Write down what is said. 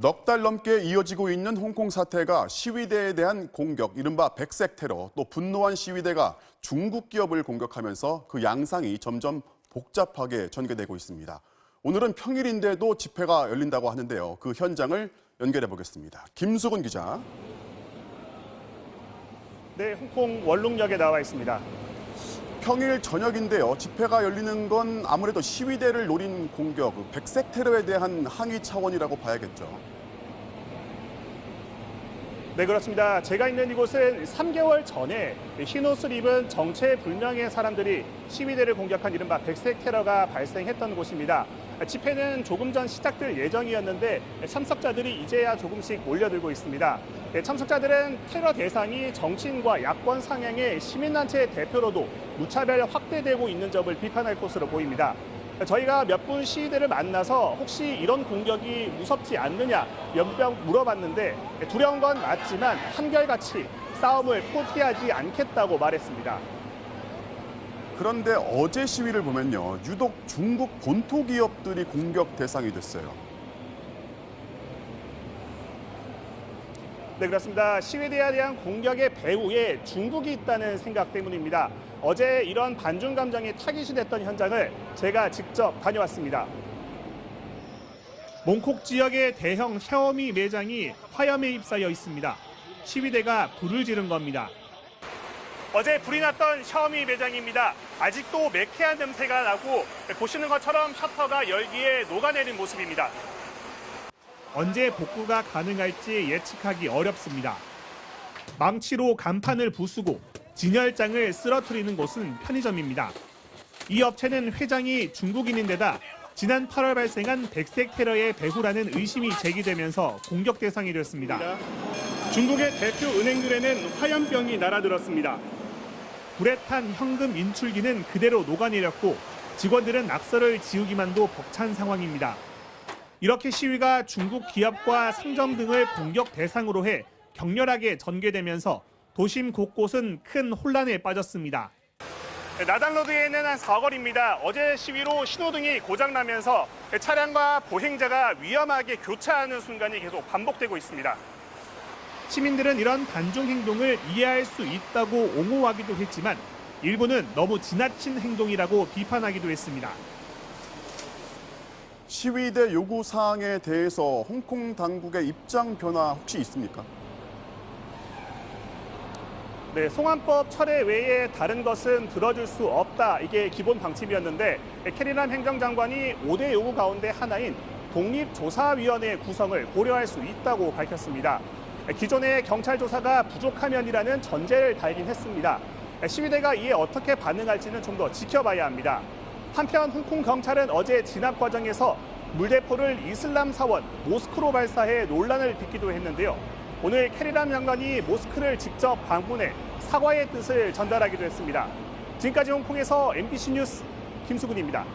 넉 달 넘게 이어지고 있는 홍콩 사태가 시위대에 대한 공격, 이른바 백색 테러, 또 분노한 시위대가 중국 기업을 공격하면서 그 양상이 점점 복잡하게 전개되고 있습니다. 오늘은 평일인데도 집회가 열린다고 하는데요. 그 현장을 연결해 보겠습니다. 김수근 기자. 네, 홍콩 원룸역에 나와 있습니다. 평일 저녁인데요. 집회가 열리는 건 아무래도 시위대를 노린 공격, 백색 테러에 대한 항의 차원이라고 봐야겠죠. 네, 그렇습니다. 제가 있는 이곳은 3개월 전에 흰 옷을 입은 정체불명의 사람들이 시위대를 공격한 이른바 백색 테러가 발생했던 곳입니다. 집회는 조금 전 시작될 예정이었는데 참석자들이 이제야 조금씩 몰려들고 있습니다. 참석자들은 테러 대상이 정치인과 야권 상향의 시민단체 대표로도 무차별 확대되고 있는 점을 비판할 것으로 보입니다. 저희가 몇 분 시위대를 만나서 혹시 이런 공격이 무섭지 않느냐 몇 명 물어봤는데 두려운 건 맞지만 한결같이 싸움을 포기하지 않겠다고 말했습니다. 그런데 어제 시위를 보면요. 유독 중국 본토 기업들이 공격 대상이 됐어요. 네, 그렇습니다. 시위대에 대한 공격의 배후에 중국이 있다는 생각 때문입니다. 어제 이런 반중 감정이 타깃이 됐던 현장을 제가 직접 다녀왔습니다. 몽콕 지역의 대형 샤오미 매장이 화염에 휩싸여 있습니다. 시위대가 불을 지른 겁니다. 어제 불이 났던 샤오미 매장입니다. 아직도 매캐한 냄새가 나고 보시는 것처럼 셔터가 열기에 녹아내린 모습입니다. 언제 복구가 가능할지 예측하기 어렵습니다. 망치로 간판을 부수고 진열장을 쓰러뜨리는 곳은 편의점입니다. 이 업체는 회장이 중국인인데다 지난 8월 발생한 백색 테러의 배후라는 의심이 제기되면서 공격 대상이 됐습니다. 중국의 대표 은행들에는 화염병이 날아들었습니다. 불에 탄 현금 인출기는 그대로 녹아내렸고 직원들은 낙서를 지우기만도 벅찬 상황입니다. 이렇게 시위가 중국 기업과 상점 등을 공격 대상으로 해 격렬하게 전개되면서 도심 곳곳은 큰 혼란에 빠졌습니다. 나단로드에 있는 한 사거리입니다. 어제 시위로 신호등이 고장나면서 차량과 보행자가 위험하게 교차하는 순간이 계속 반복되고 있습니다. 시민들은 이런 반중 행동을 이해할 수 있다고 옹호하기도 했지만 일부는 너무 지나친 행동이라고 비판하기도 했습니다. 시위대 요구 사항에 대해서 홍콩 당국의 입장 변화 혹시 있습니까? 네, 송환법 철회 외에 다른 것은 들어줄 수 없다. 이게 기본 방침이었는데 캐리람 행정장관이 5대 요구 가운데 하나인 독립조사위원회 구성을 고려할 수 있다고 밝혔습니다. 기존의 경찰 조사가 부족하면이라는 전제를 달긴 했습니다. 시위대가 이에 어떻게 반응할지는 좀 더 지켜봐야 합니다. 한편 홍콩 경찰은 어제 진압 과정에서 물대포를 이슬람 사원 모스크로 발사해 논란을 빚기도 했는데요. 오늘 캐리람 장관이 모스크를 직접 방문해 사과의 뜻을 전달하기도 했습니다. 지금까지 홍콩에서 MBC 뉴스 김수근입니다.